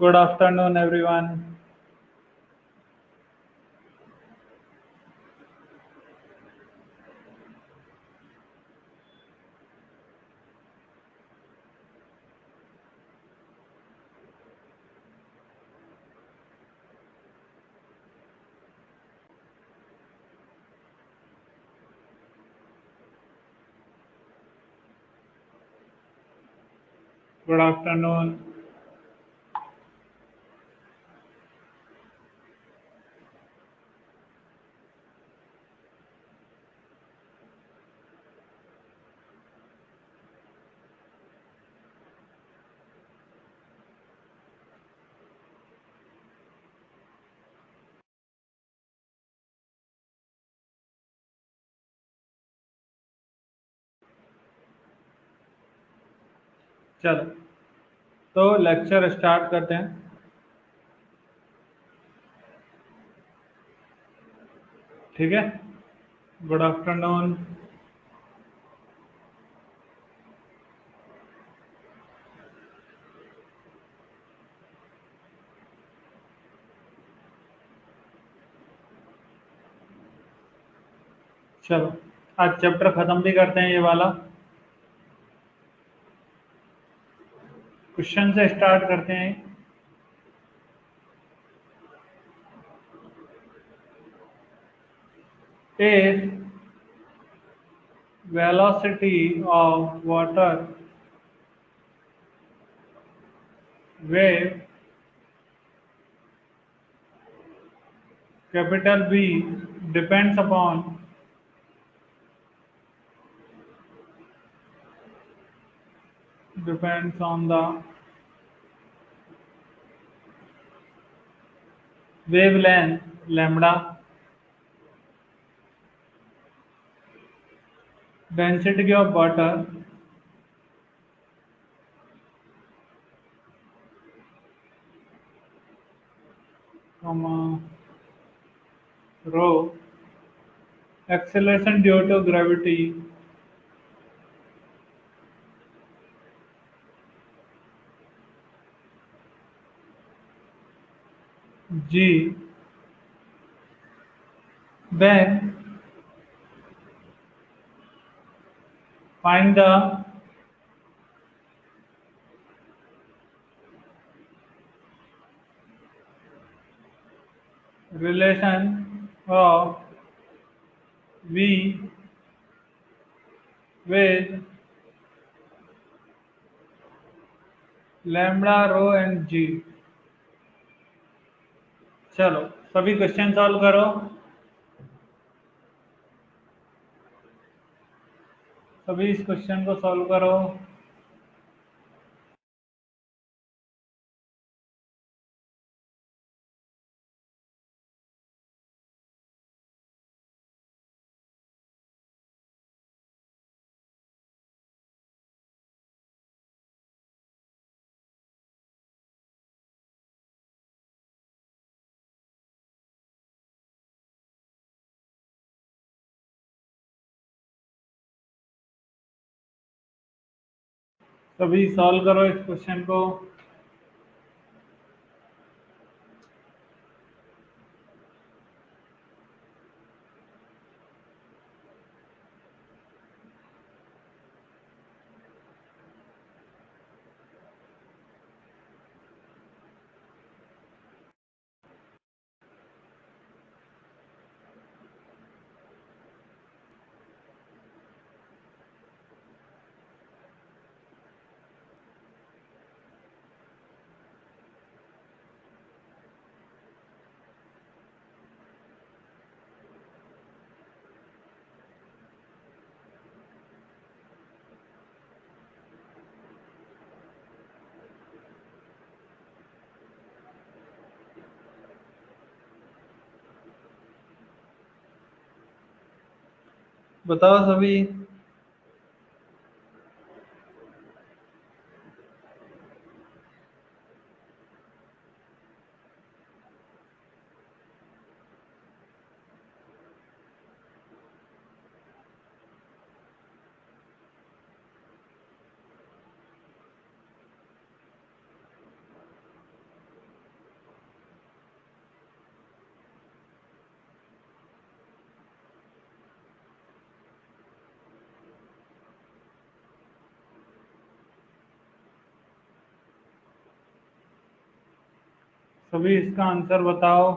Good afternoon, everyone. Good afternoon. चलो, तो lecture start करते हैं। ठीक है। Good afternoon. चलो, आज चैप्टर खत्म भी करते हैं ये वाला। क्वेश्चन से स्टार्ट करते हैं। If velocity of water wave capital B depends upon depends on the wavelength lambda, density of water, comma, rho, acceleration due to gravity, G, then find the relation of V with lambda, rho and G। चलो, सभी question solve करो। सभी इस question को solve करो। सभी solve करो इस क्वेश्चन को। बताओ सभी। सभी इसका आंसर बताओ।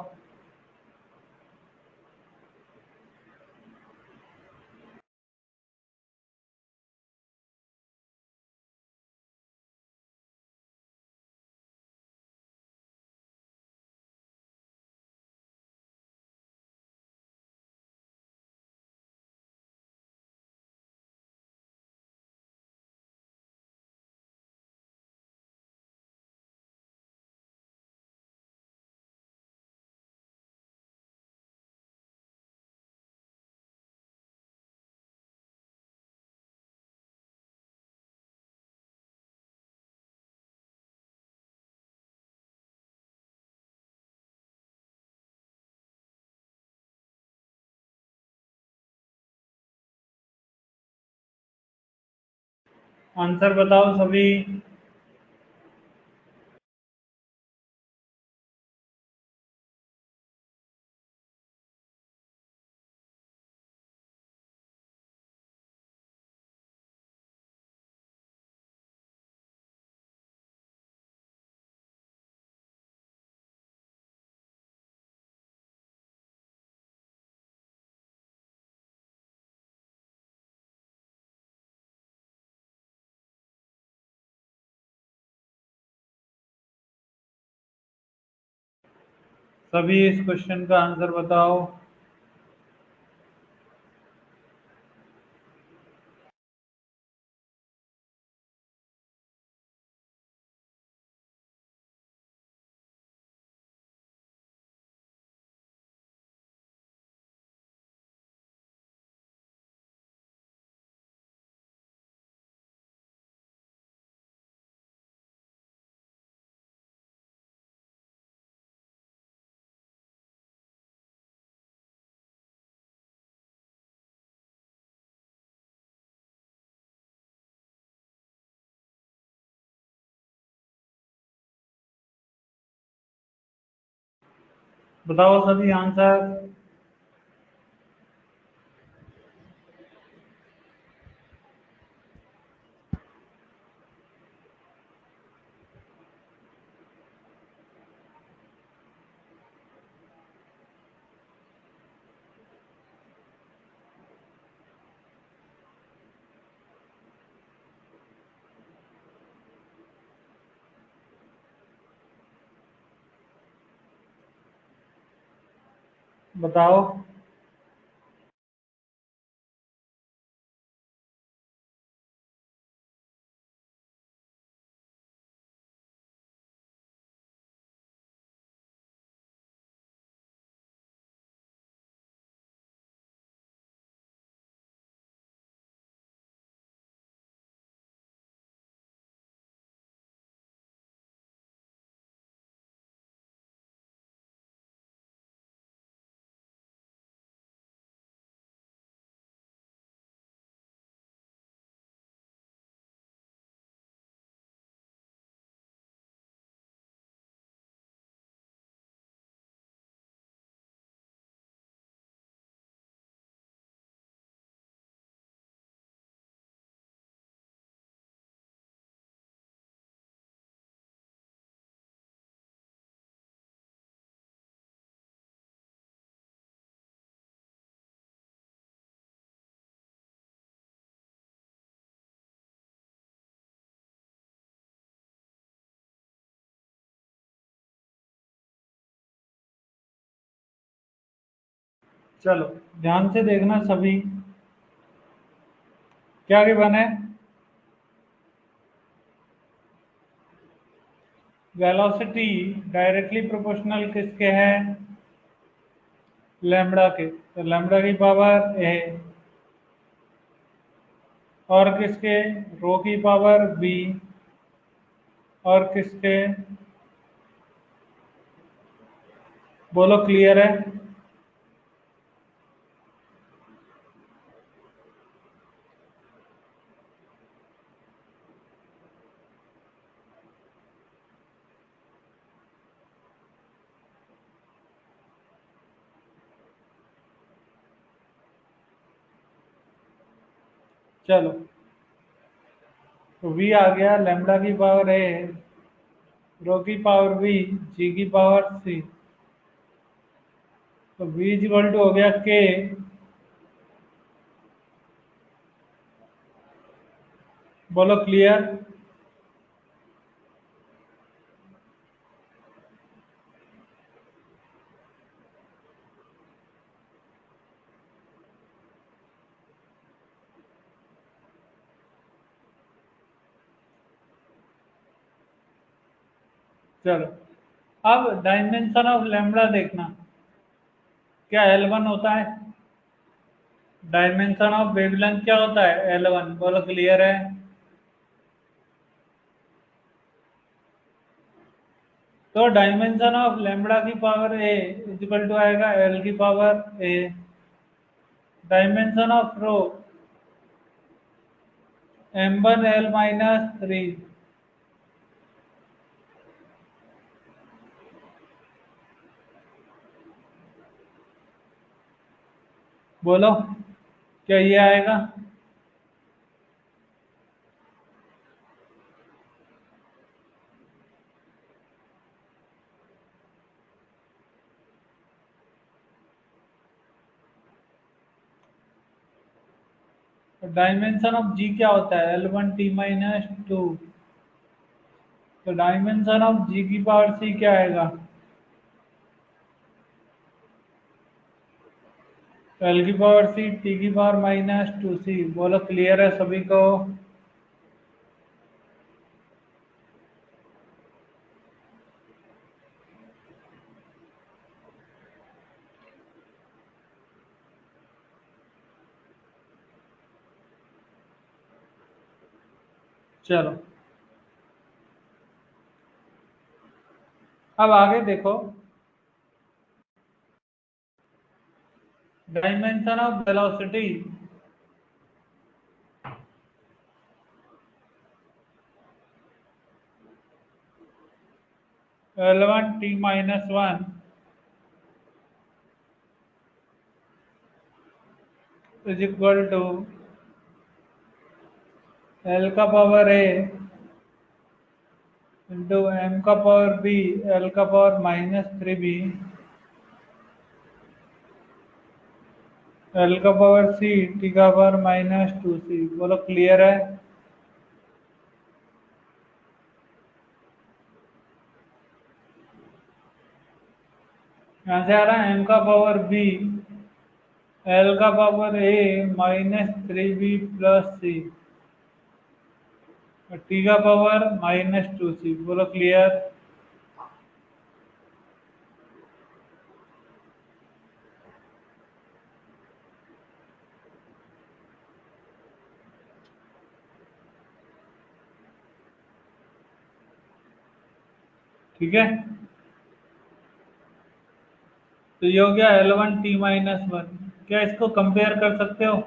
आंसर बताओ सभी। सभी इस क्वेश्चन का आंसर बताओ। बताओ सभी आंसर। बताओ। चलो ध्यान से देखना सभी। क्या गिवन है? वेलोसिटी डायरेक्टली प्रोपोर्शनल किसके है? लैम्बडा के। तो लैम्बडा की पावर ए। और किसके? रो की पावर बी। और किसके? बोलो क्लियर है? चलो, तो वी आ गया, लैम्बडा की पावर ए। रो की पावर v, जी की पावर c। तो v इक्वल टू हो गया k। बोलो क्लियर। चलो, अब डायमेंशन ऑफ लैम्बडा देखना। क्या L1 होता है? डायमेंशन ऑफ वेवलेंथ क्या होता है? L1। बोलो क्लियर है। तो डायमेंशन ऑफ लैम्बडा की पावर a इक्वल टू आएगा L की power a। Dimension of rho m1l-3। बोलो, क्या ये आएगा? डायमेंशन ऑफ जी क्या होता है? L1t-2। तो डायमेंशन ऑफ जी की पावर c क्या आएगा? एल की पावर c, टी की पावर -2c। बोलो क्लियर है सभी को? चलो, अब आगे देखो। Dimension of velocity L1t-1 is equal to L का पावर a इंटू एम का पावर b, एल का पावर -3b, एल का पावर c, टी का पावर -2c। बोलो क्लियर है? यहाँ से आ रहा है m का पावर b, एल का power a -3b plus c, और टी का पावर -2c। बोलो क्लियर। ठीक है, तो ये हो गया L1t-1। क्या इसको कंपेयर कर सकते हो?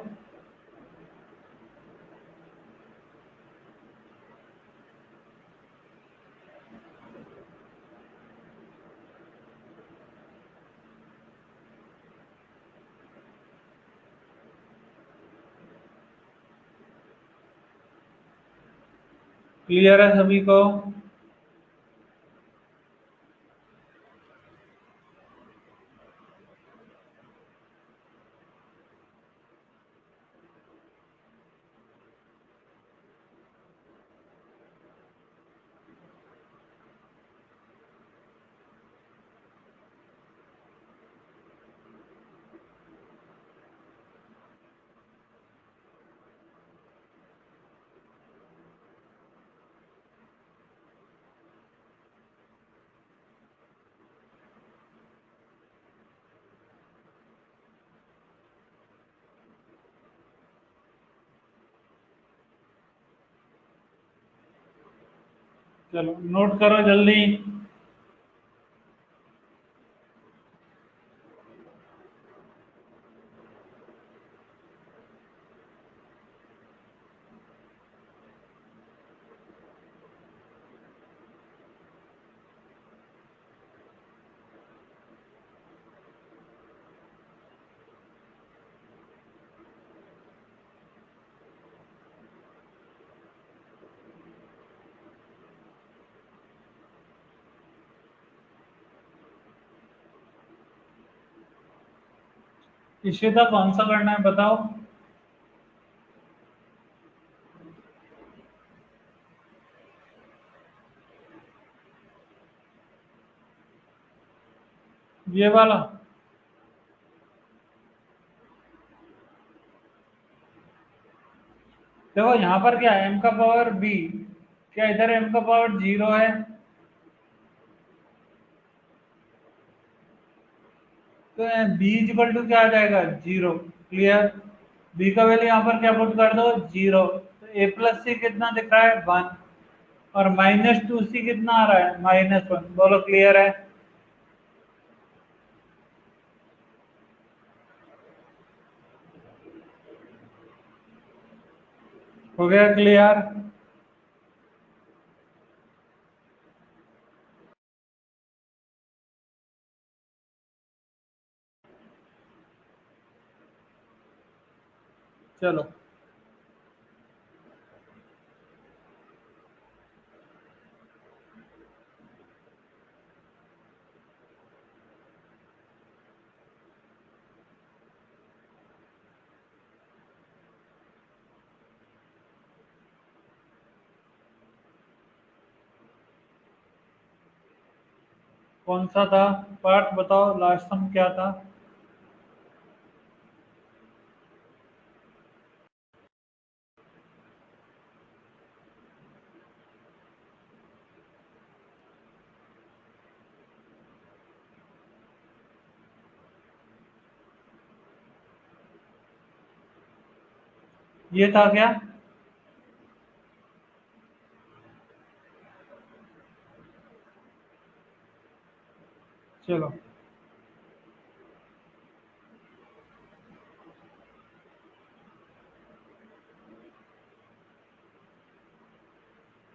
क्लियर है सभी को? चलो नोट करो जल्दी। इशिता कौन सा करना है बताओ। ये वाला। देखो यहाँ पर क्या है, m का पावर b, क्या इधर m का पावर 0 है? तो b इक्वल टू क्या आ जाएगा, 0। क्लियर। b का वैल्यू यहाँ पर क्या पुट कर दो, 0। तो a प्लस सी कितना दिख रहा है, 1। और माइनस टू सी कितना आ रहा है, -1। बोलो क्लियर है? हो गया क्लियर? चलो। कौन सा था पार्ट, बताओ लास्ट सम क्या था? ये था क्या? चलो।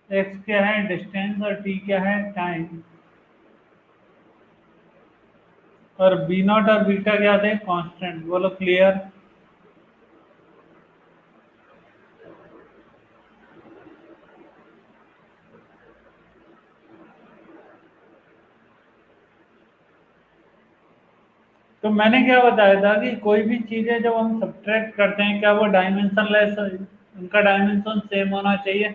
एक्स क्या है, डिस्टेंस, और टी क्या है, टाइम। और बी नॉट और बीटा क्या थे, कांस्टेंट। बोलो क्लियर? तो मैंने क्या बताया था कि कोई भी चीजें जब हम सब्ट्रैक्ट करते हैं, क्या वो डायमेंशन लेस, उनका डायमेंशन सेम होना चाहिए।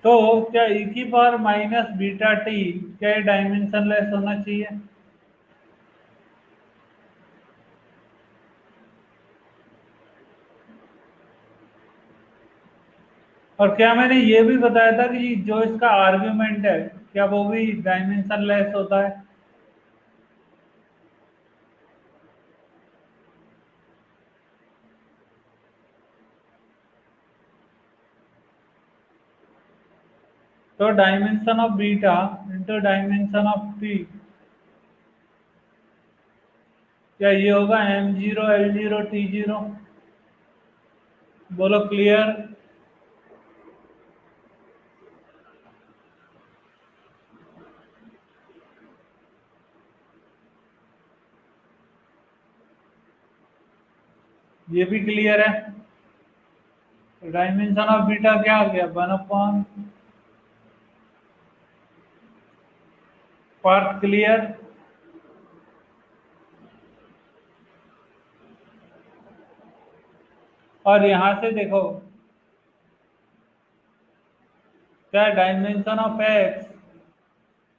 तो क्या ई की पावर माइनस बीटा टी, क्या डायमेंशन लेस होना चाहिए? और क्या मैंने ये भी बताया था कि जो इसका आर्ग्यूमेंट है, क्या वो भी डायमेंशन लेस होता है? तो dimension of beta into dimension of T, क्या ये होगा m0 l0 t0? बोलो क्लियर? ये भी क्लियर है? डायमेंशन ऑफ बीटा क्या आ गया, 1/। Part clear? और यहां से देखो, क्या dimension of x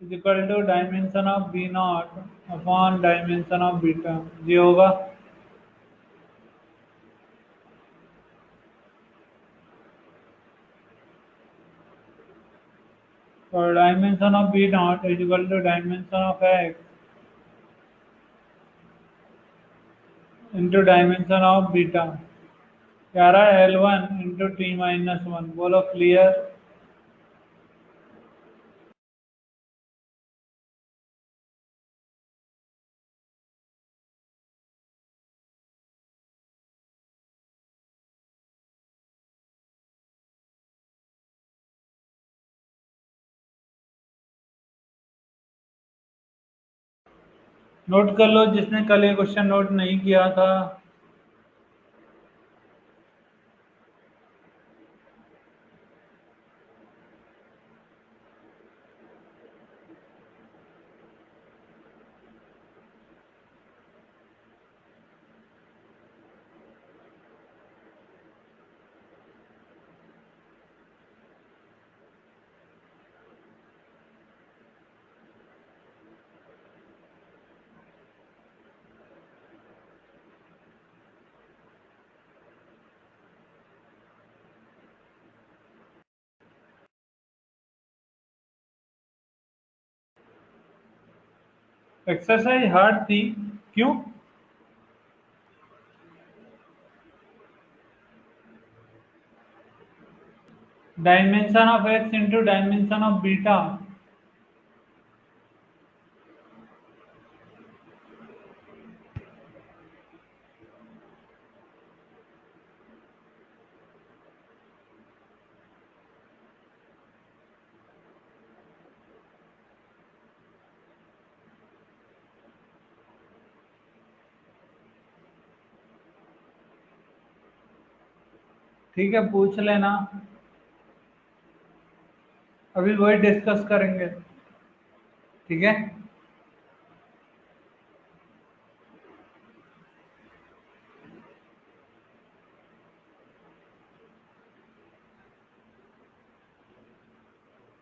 is equal to dimension of b naught upon dimension of beta, ये होगा। और dimension of b naught is equal to dimension of x into dimension of beta, क्या रहा है, L1 इंटू t-1। बोलो clear? Note कर लो जिसने कल ये क्वेश्चन नोट नहीं किया था। एक्सरसाइज हार्ड थी। क्यों? Dimension of x into dimension of beta. ठीक है, पूछ लेना, अभी वही डिस्कस करेंगे। ठीक है।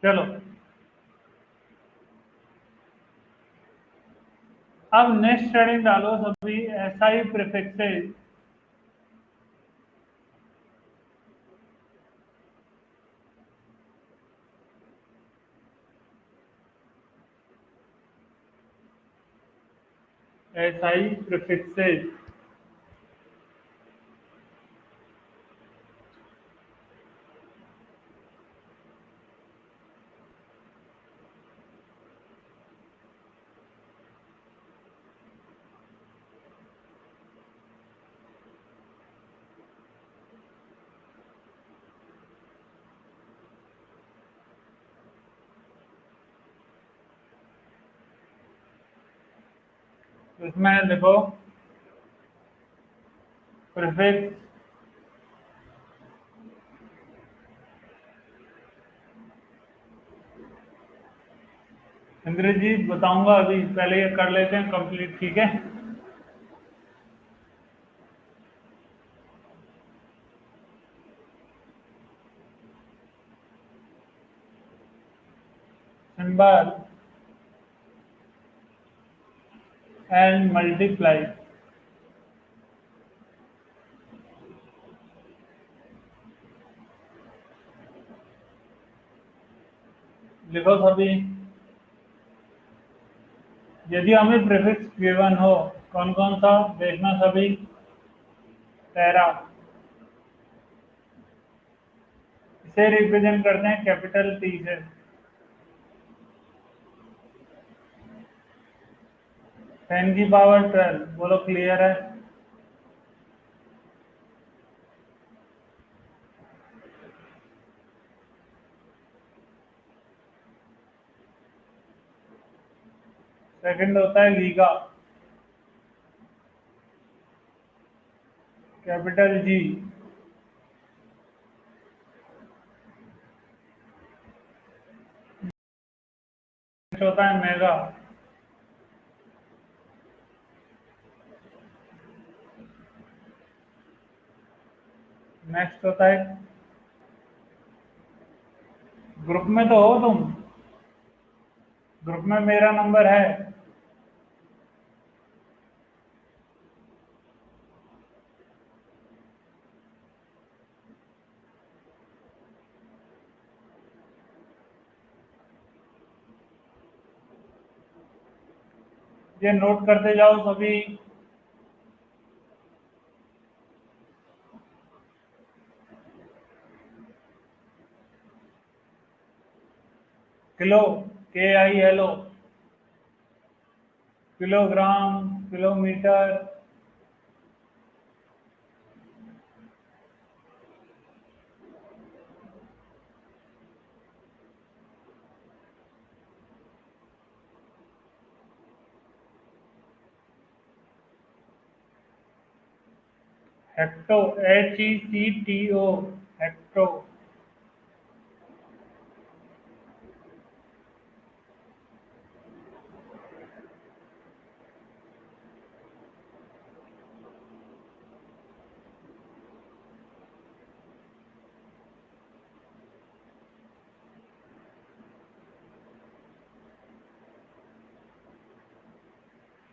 चलो, अब नेक्स्ट हेडिंग डालो सभी, ऐसा ही प्रीफिक्सेस। ऐसा ही प्रीफिक्सेस। इसमें लिखो प्रीफिक्स। अंग्रेजी बताऊंगा अभी, पहले ये कर लेते हैं कंप्लीट। ठीक है। Symbol and multiply. लिखो सभी, यदि हमें प्रीफिक्स गिवन हो, कौन कौन सा देखना सभी। पैरा, इसे रिप्रेजेंट करते हैं कैपिटल टी से। 10 की पावर 12, बोलो क्लियर है। सेकंड होता है लीगा, कैपिटल जी। नेक्स्ट होता है मेगा। नेक्स्ट होता है, ग्रुप में तो हो तुम, ग्रुप में मेरा नंबर है। ये नोट करते जाओ सभी। Kilo, KILO, kilogram, kilometre. Hecto, HECTO, hecto.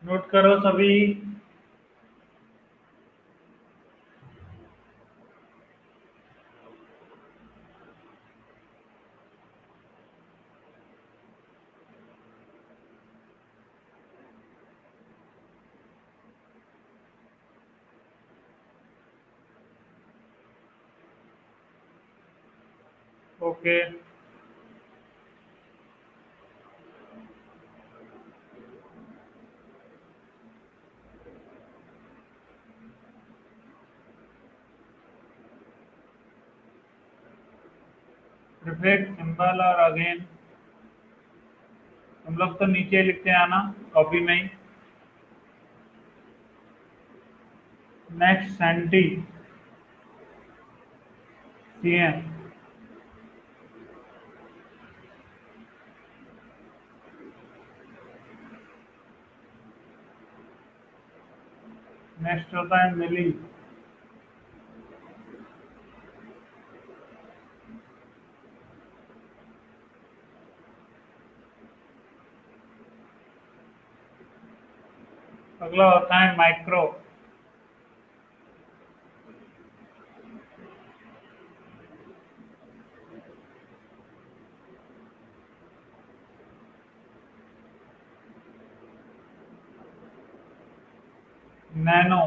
Note करो सभी। ओके। प्रीफिक्स सिंबल और अगेन हम लोग तो नीचे लिखते हैं ना कॉपी में ही। Next centi CM. नेक्स्ट होता है मिली। अगला होता है माइक्रो। नैनो।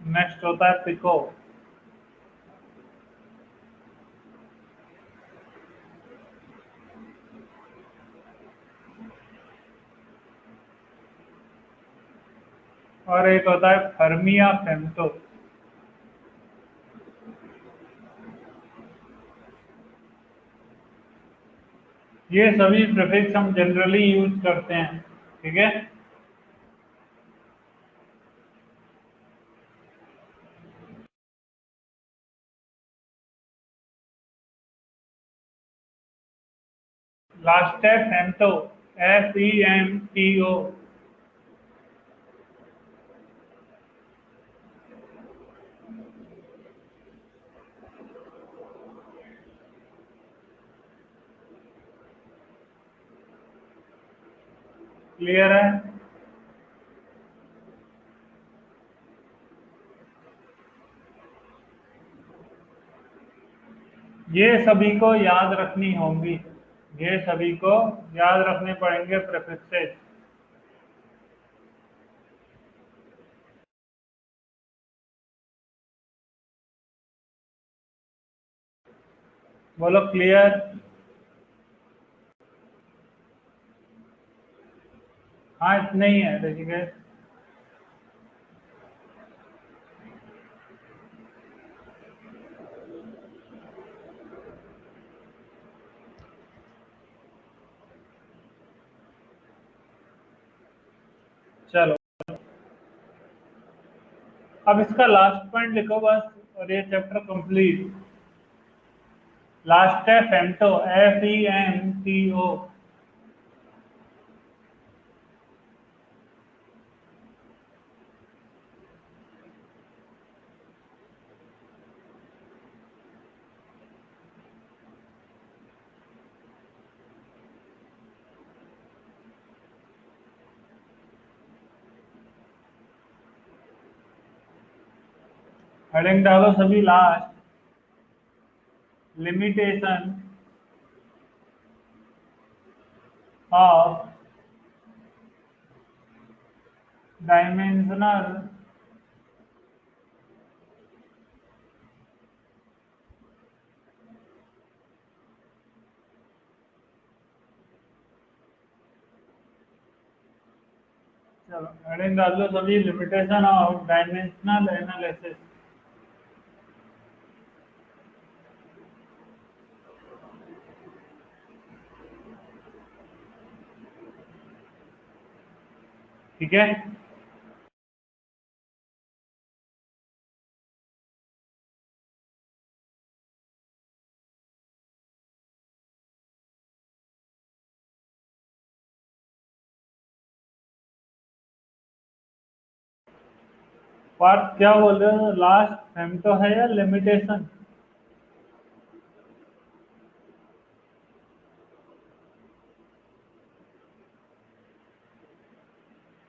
नेक्स्ट होता है पिको। और एक होता है फर्मी या फेम्टो। ये सभी प्रीफिक्स हम जनरली यूज करते हैं। ठीक है। लास्ट है फेम्टो। FEMTO। क्लियर है। ये सभी को याद रखनी होंगी। ये सभी को याद रखने पड़ेंगे प्रीफिक्सेस। बोलो क्लियर। हाँ इतने ही है ऋषिकेश। चलो अब इसका लास्ट पॉइंट लिखो बस और ये चैप्टर कंप्लीट। लास्ट है फेम्टो। FEMTO। हेडिंग डालो सभी लास्ट। लिमिटेशन ऑफ डायमेंशनल चलो हेडिंग डाल दो सभी लिमिटेशन ऑफ डायमेंशनल एनालिसिस। ठीक है। पार्ट क्या बोल रहे हो लास्ट फेम्टो है या लिमिटेशन?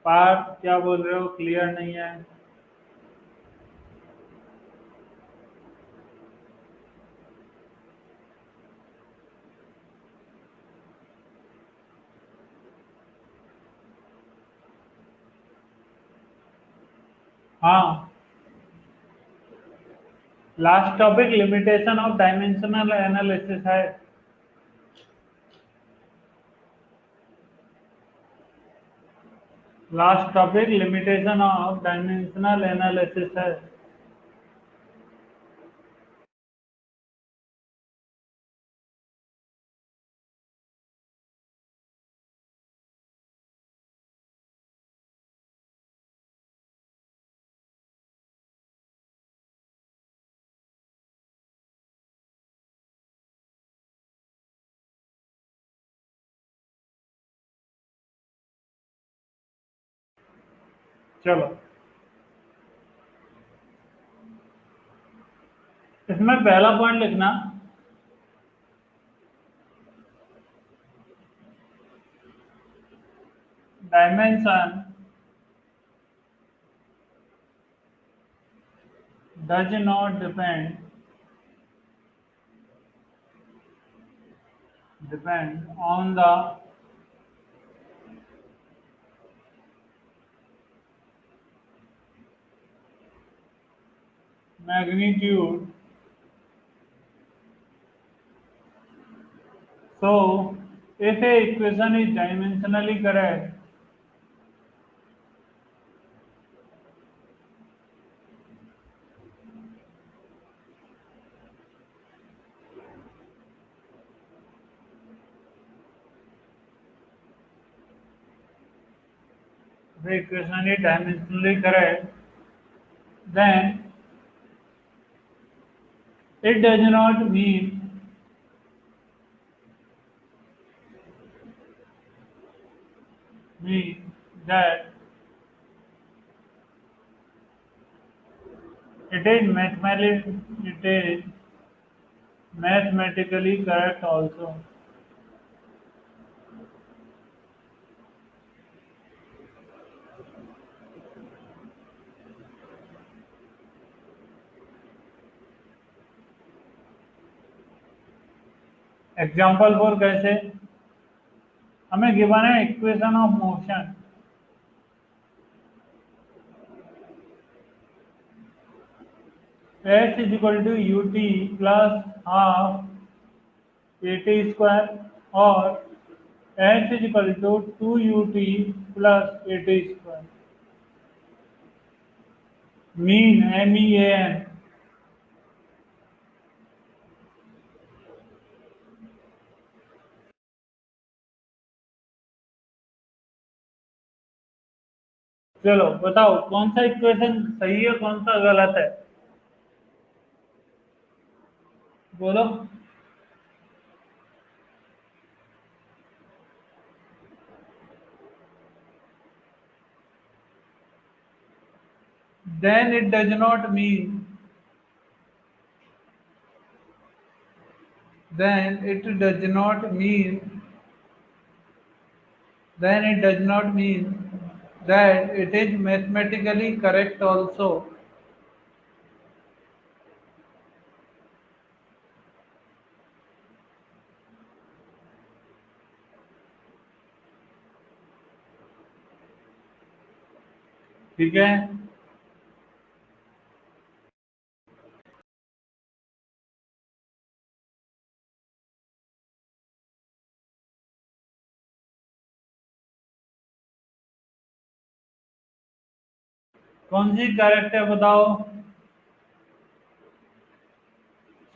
पार्ट क्या बोल रहे हो क्लियर नहीं है। हाँ, last topic limitation of dimensional analysis है। Last topic limitation of dimensional analysis है। चलो, इसमें पहला पॉइंट लिखना, dimension does not depend on the magnitude, so if a equation is dimensionally correct, then it does not mean that it is mathematically correct also. Example for कैसे, हमें given है equation of motion, h is equal to u t plus half a t square और h is equal to two u t plus a t square. Mean MEAN, चलो बताओ कौन सा equation सही है कौन सा गलत है, बोलो। then it does not mean then it does not mean then it does not mean that it is mathematically correct also। ठीक है, कौन सी करेक्ट है बताओ।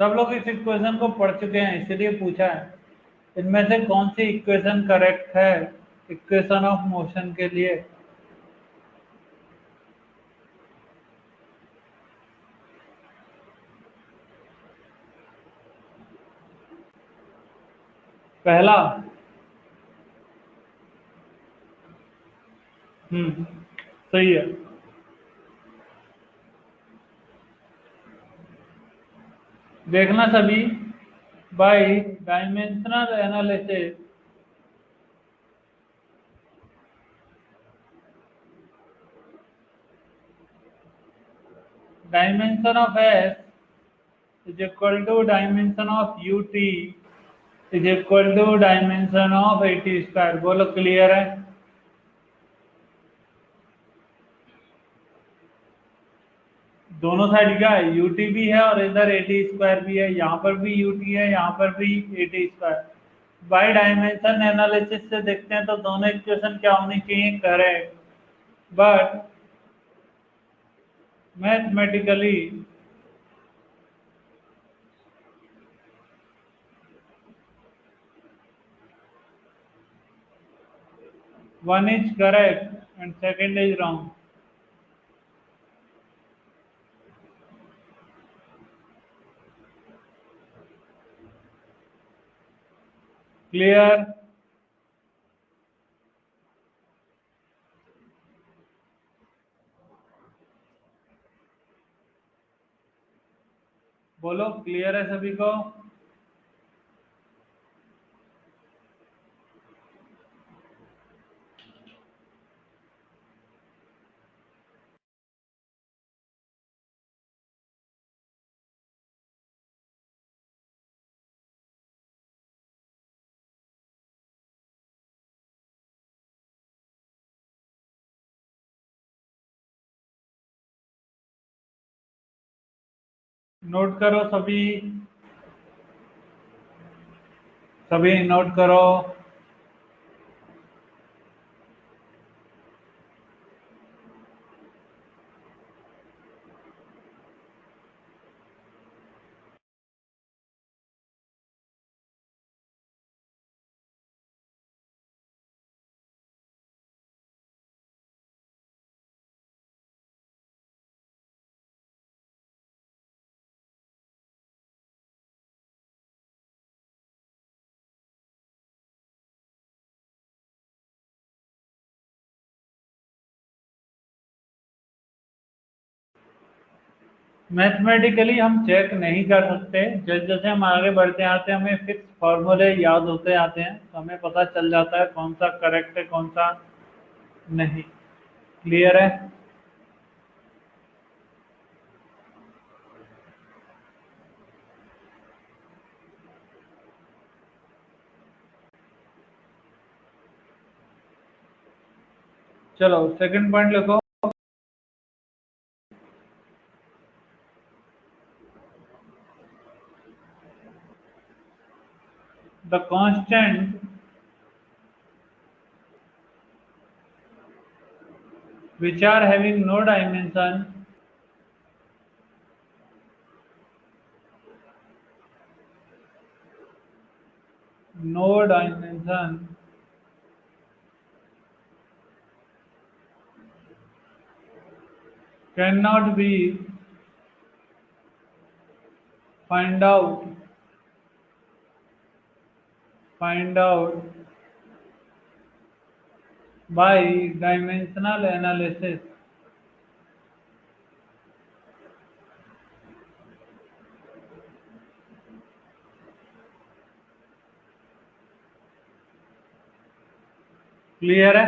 सब लोग इस इक्वेशन को पढ़ चुके हैं इसलिए पूछा है, इनमें से कौन सी इक्वेशन करेक्ट है इक्वेशन ऑफ मोशन के लिए। पहला, सही है। देखना सभी, by dimensional analysis dimension of s is equal to dimension of ut is equal to dimension of at square. बोलो क्लियर है। दोनों साइड क्या है, यूटी भी है और इधर एटी स्क्वायर भी है, यहाँ पर भी यूटी है, यहाँ पर भी eighty square. By dimension analysis से देखते हैं तो दोनों इक्वेशन क्या होनी चाहिए, correct. But mathematically 1 is correct and second is wrong. Clear? बोलो क्लियर है सभी को? नोट करो सभी, सभी नोट करो। मैथमेटिकली हम चेक नहीं कर सकते, जैसे जैसे हम आगे बढ़ते आते हैं हमें फिक्स फॉर्मूले याद होते आते हैं तो हमें पता चल जाता है कौन सा करेक्ट है कौन सा नहीं। क्लियर है? चलो सेकंड पॉइंट लिखो। The constant which are having no dimension no dimension cannot be find out find out by dimensional analysis। Clear है?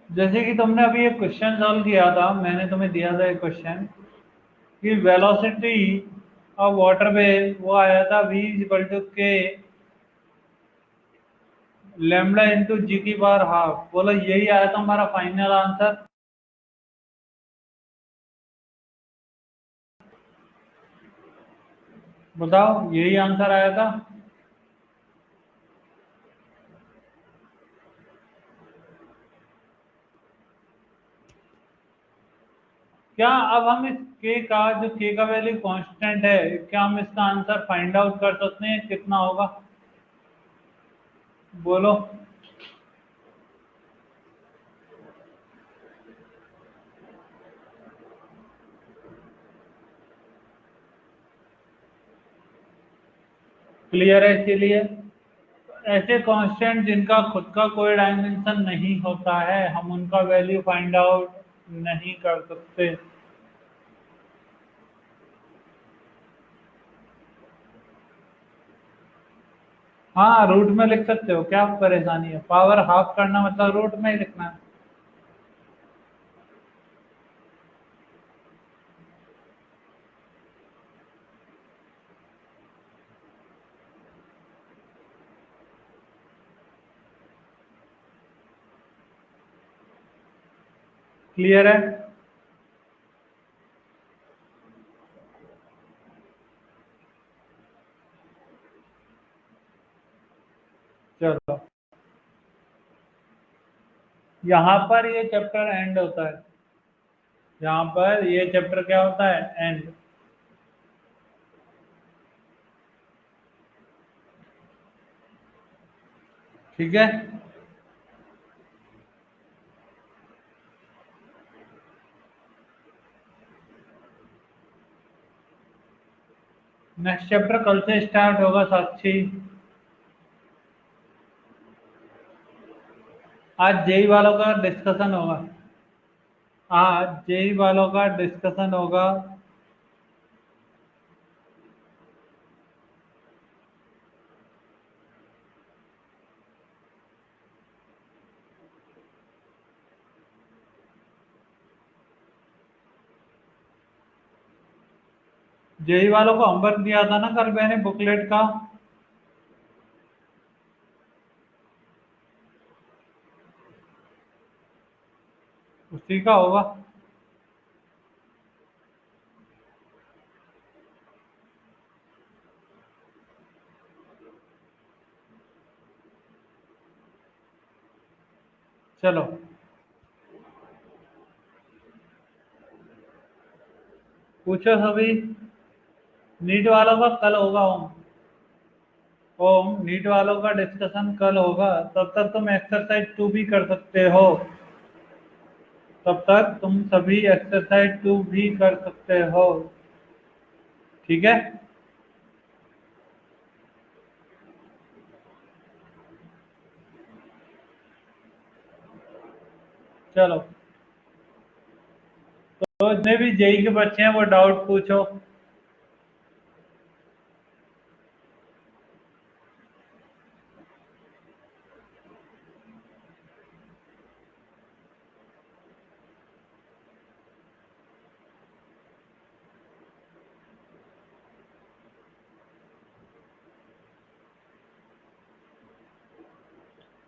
जैसे कि तुमने अभी एक क्वेश्चन सॉल्व किया था, मैंने तुम्हें दिया था एक क्वेश्चन कि वेलोसिटी ऑफ वाटर वेव वो आया था v इक्वल टू के लैम्डा इंटू जी की पावर हाफ। बोलो यही आया था हमारा फाइनल आंसर। बताओ यही आंसर आया था? क्या अब हम इस के का जो के का वैल्यू कांस्टेंट है, क्या हम इसका आंसर फाइंड आउट कर सकते हैं कितना होगा? बोलो। क्लियर है? इसीलिए ऐसे कांस्टेंट जिनका खुद का कोई डायमेंशन नहीं होता है हम उनका वैल्यू फाइंड आउट नहीं कर सकते। हाँ रूट में लिख सकते हो, क्या परेशानी है? पावर हाफ करना मतलब रूट में ही लिखना है। क्लियर है? चलो, यहाँ पर ये चैप्टर एंड होता है। यहाँ पर ये चैप्टर क्या होता है? एंड। ठीक है। नेक्स्ट चैप्टर कल से स्टार्ट होगा साक्षी। आज जेई वालों का डिस्कशन होगा। आज जेई वालों का डिस्कशन होगा। जेई वालों को होमवर्क दिया था ना कल मैंने बुकलेट का। उसी का होगा। चलो, पूछो सभी। नीट वालों का कल होगा ओम। ओम, नीट वालों का डिस्कशन कल होगा। तब तक तुम एक्सरसाइज 2 भी कर सकते हो। तब तक तुम सभी एक्सरसाइज 2 भी कर सकते हो। ठीक है। चलो, तो जितने भी जेई के बच्चे हैं वो डाउट पूछो।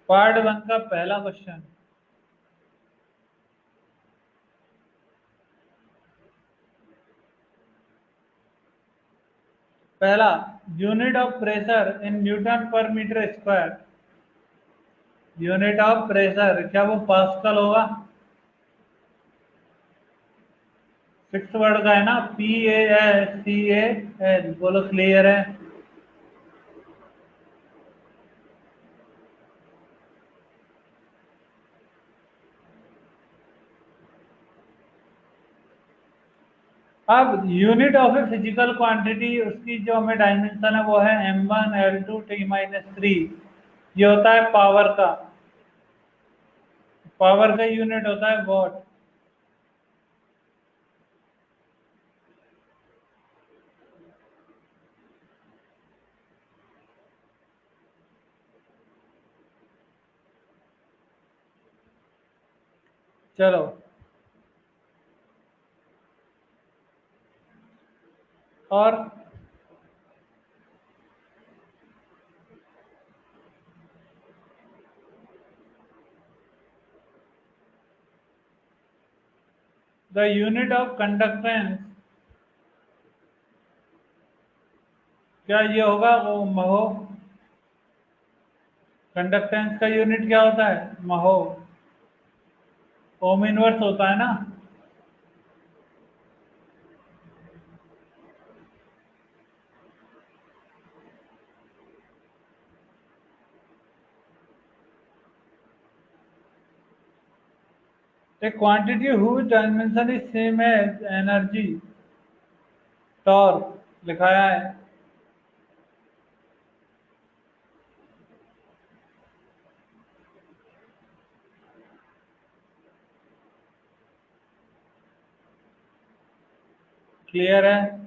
पार्ट 1 का पहला क्वेश्चन। पहला, unit of pressure in newton per metre square. Unit of pressure क्या वो पास्कल होगा? 6 वर्ड का है ना, PASCAL। बोलो क्लियर है। अब unit of a physical quantity, उसकी जो हमें डायमेंशन है वो है m1 L2 T-3। ये होता है पावर का। पावर का यूनिट होता है वॉट। चलो, और द यूनिट ऑफ कंडक्टेंस, क्या ये होगा वो महो? कंडक्टेंस का यूनिट क्या होता है? महो। ओम इनवर्स होता है ना। A quantity whose dimension is same as energy torque लिखाया है। क्लियर है।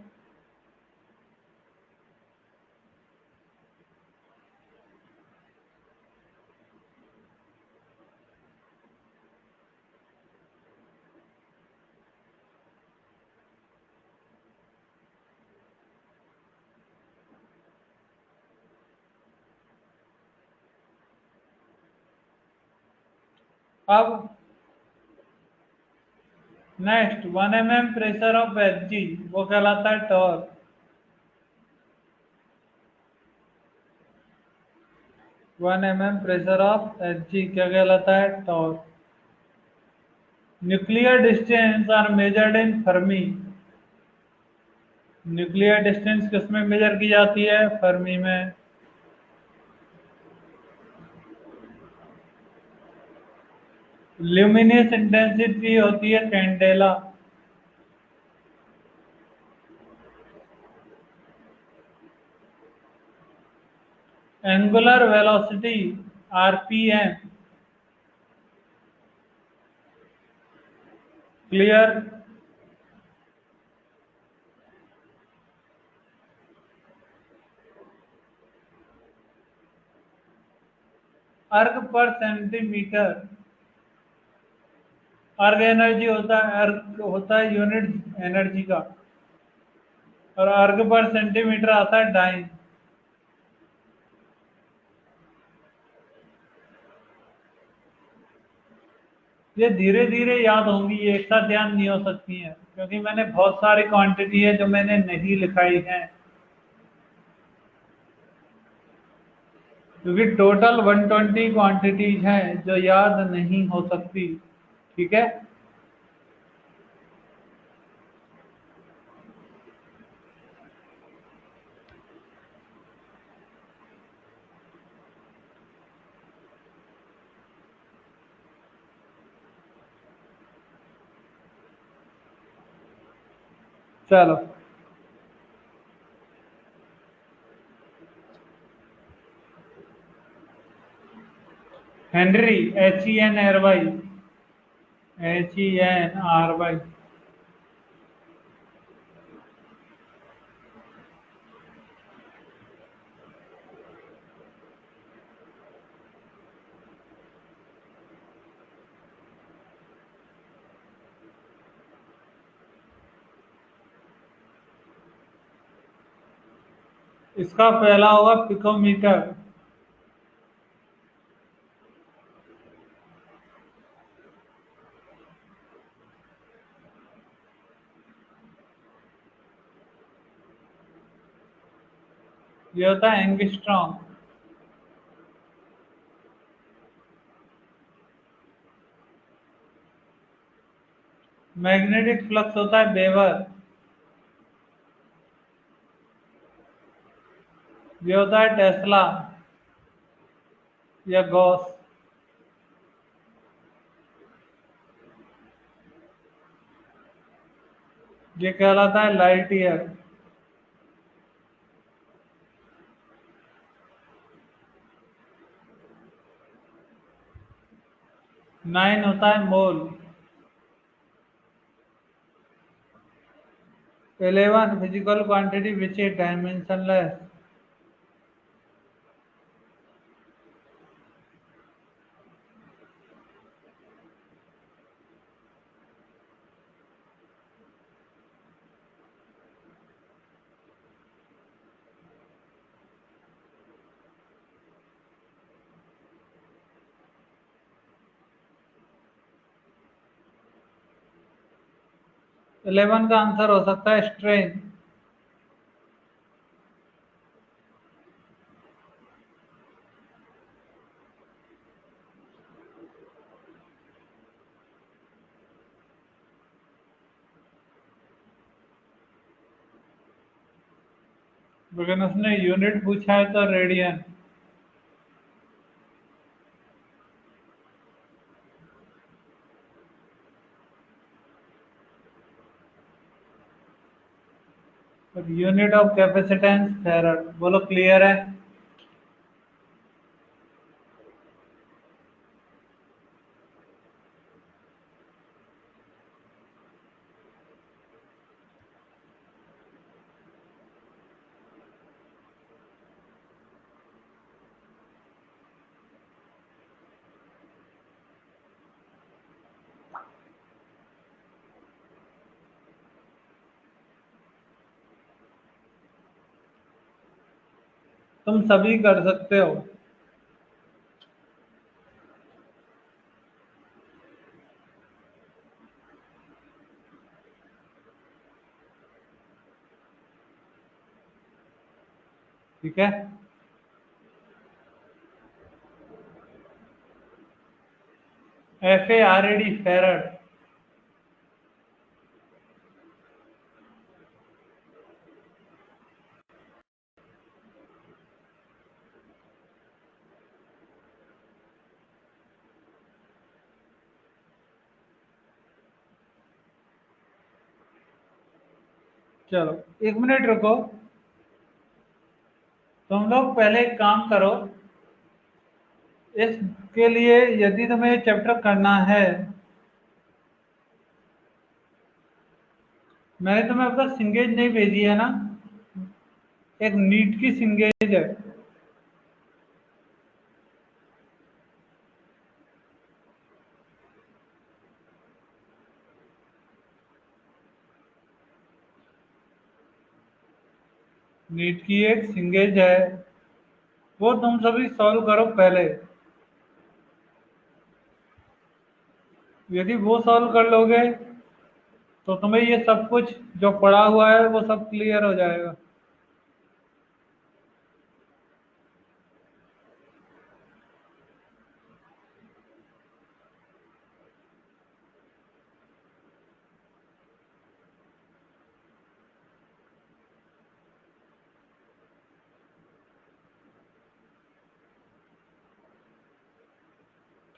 अब next 1 mm pressure of Hg, वो कहलाता है torque. 1 mm pressure of Hg क्या कहलाता है? Torque. Nuclear distance are measured in fermi. Nuclear distance किसमें मेजर की जाती है? फर्मी में। ल्यूमिनस इंटेंसिटी होती है candela. Angular velocity RPM. Clear. Erg per centimetre. अर्ग एनर्जी होता है, अर्ग होता है यूनिट एनर्जी का, और अर्ग पर सेंटीमीटर आता है डाइन। ये धीरे धीरे याद होंगी, ये एक साथ ध्यान नहीं हो सकती है, क्योंकि मैंने बहुत सारी क्वांटिटी है जो मैंने नहीं लिखाई है, क्योंकि टोटल 120 क्वांटिटीज हैं जो याद नहीं हो सकती। ठीक है। चलो। Henry, HENRY। HENRY। इसका पहला होगा पिकोमीटर। ये होता है एंगस्ट्रॉम। मैग्नेटिक फ्लक्स होता है वेबर। ये होता है टेस्ला या गॉस। ये कहलाता है लाइट ईयर। 9 होता है मोल। 11 physical quantity which is dimensionless. 11 का आंसर हो सकता है स्ट्रेन। लेकिन उसने यूनिट पूछा है तो radian. Unit of capacitance farad. बोलो क्लियर है? तुम सभी कर सकते हो। ठीक है। FARAD farad. चलो 1 मिनट रुको। तुम लोग पहले एक काम करो, इसके लिए यदि तुम्हें चैप्टर करना है, मैंने तुम्हें अपना सिंगेज नहीं भेजी है ना, एक नीट की सिंगेज है। नीट की एक सिंगेज है, वो तुम सभी सॉल्व करो पहले। यदि वो सॉल्व कर लोगे तो तुम्हें ये सब कुछ जो पड़ा हुआ है वो सब क्लियर हो जाएगा।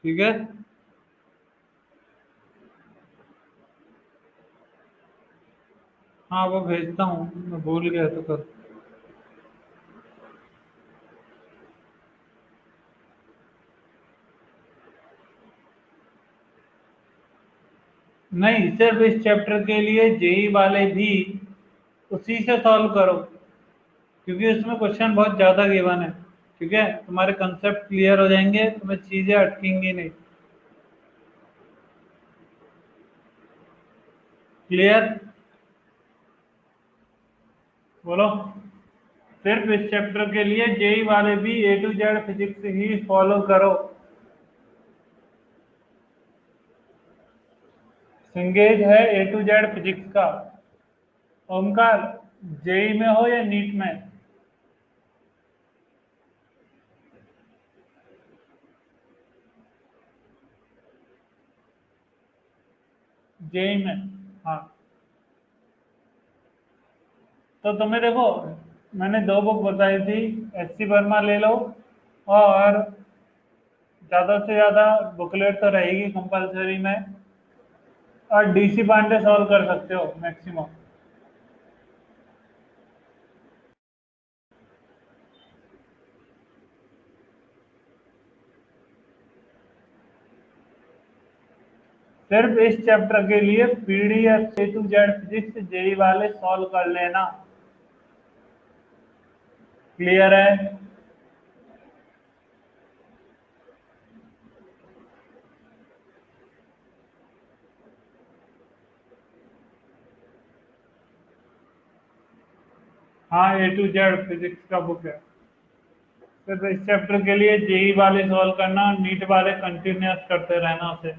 ठीक है। हाँ वो भेजता हूँ, मैं भूल गया तो कर। नहीं, सिर्फ इस चैप्टर के लिए जेई वाले भी उसी से सॉल्व करो, क्योंकि उसमें क्वेश्चन बहुत ज़्यादा गिवन है। ठीक है, तुम्हारे कंसेप्ट क्लियर हो जाएंगे, तुम्हें चीज़ें अटकेंगी नहीं। क्लियर? बोलो। सिर्फ इस चैप्टर के लिए जेई वाले भी A to Z physics he follow करो। सिंगेज है A to Z फिजिक्स का। ओमकार, जेई में हो या नीट में? जेई में। हाँ, तो तुम्हें देखो, मैंने 2 बुक बताई थी। SC वर्मा ले लो, और ज़्यादा से ज़्यादा बुकलेट तो रहेगी कंपलसरी में, और DC पांडे सॉल्व कर सकते हो मैक्सिमम। सिर्फ इस चैप्टर के लिए PDF A to Z physics JEE वाले सॉल्व कर लेना। क्लियर है? हाँ, A to Z फिजिक्स का बुक है। सिर्फ इस चैप्टर के लिए जेई वाले सॉल्व करना, और नीट वाले कंटिन्यूस करते रहना उसे।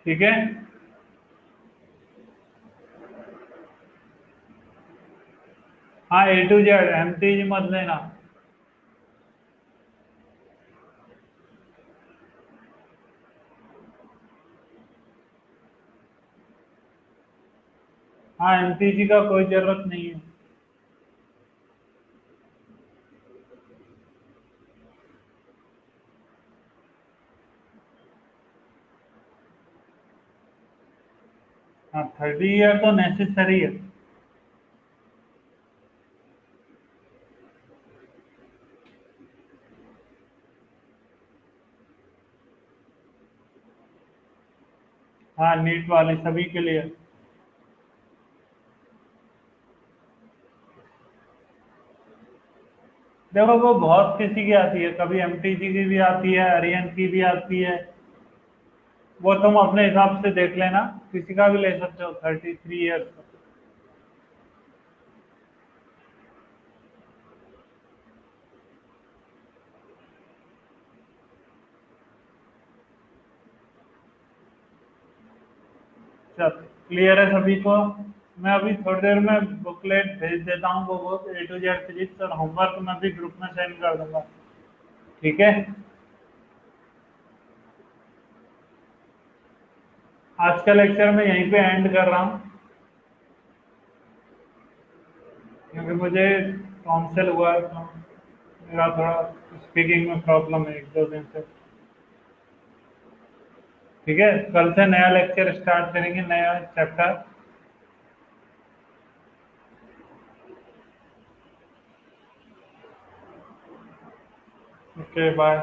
ठीक है। हाँ, A to Z, MTG मत लेना। हाँ, MTG का कोई जरूरत नहीं है। हाँ, 30 ईयर तो नेसेसरी है। हाँ, नीट वाले सभी के लिए। देखो, वो बहुत किसी की आती है, कभी MTG की भी आती है, आर्यन की भी आती है। वो तुम अपने हिसाब से देख लेना, किसी का भी ले सकते हो 33 ईयर्स का। चल, क्लियर है सभी को? मैं अभी थोड़ी देर में बुकलेट भेज देता हूँ, वो A to Z फिजिक्स और होमवर्क मैं भी ग्रुप में सेंड कर दूंगा। ठीक है, आज का लेक्चर मैं यहीं पे एंड कर रहा हूँ, क्योंकि मुझे टॉन्सिल हुआ है, तो मेरा थोड़ा स्पीकिंग में प्रॉब्लम है एक दो दिन से। ठीक है, कल से नया लेक्चर स्टार्ट करेंगे, नया चैप्टर। Okay, bye.